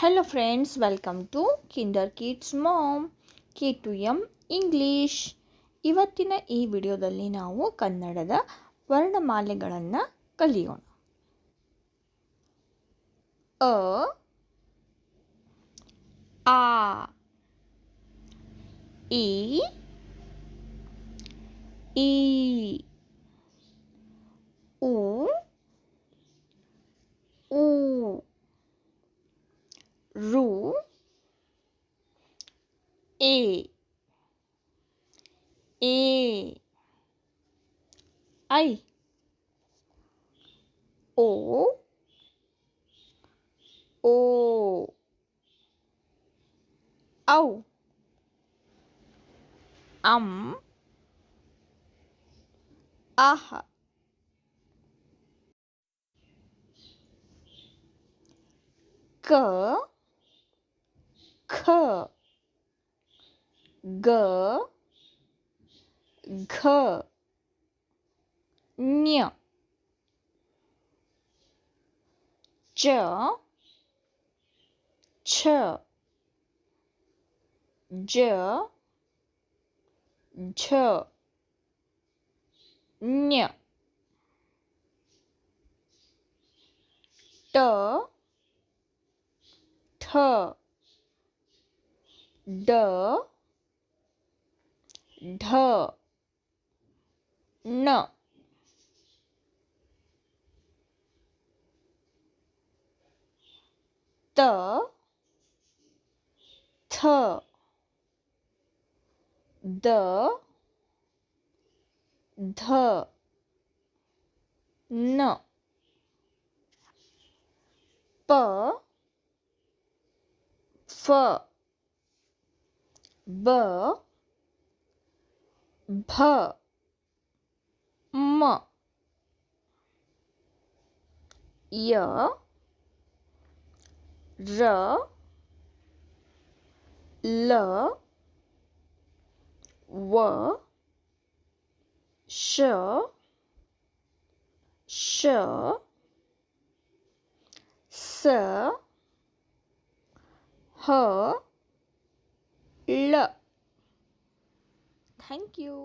Hello friends, welcome to Kinder Kids Mom K2M English. ಇವತ್ತಿನ ಈ ವಿಡಿಯೋದಲ್ಲಿ ನಾವು ಕನ್ನಡದ ವರ್ಣಮಾಲೆಗಳನ್ನು ಕಲಿಯೋಣ. ಅ ಆ ಇ ಈ ಉ ಊ ರು ಎ ಐ ಓ ಔ ಅಂ ಅಹ ಕ ಖ ಗ ಘ ಞ ಚ ಛ ಜ ಝ ಞ ಟ ಠ ಡ ಢ ಣ ತ ಥ ದ ಧ ನ ಪ ಫ ಬ ಭ ಮ ಯ ರ ಲ ವ ಶ ಶ ಸ ಹ ಳ. Thank you.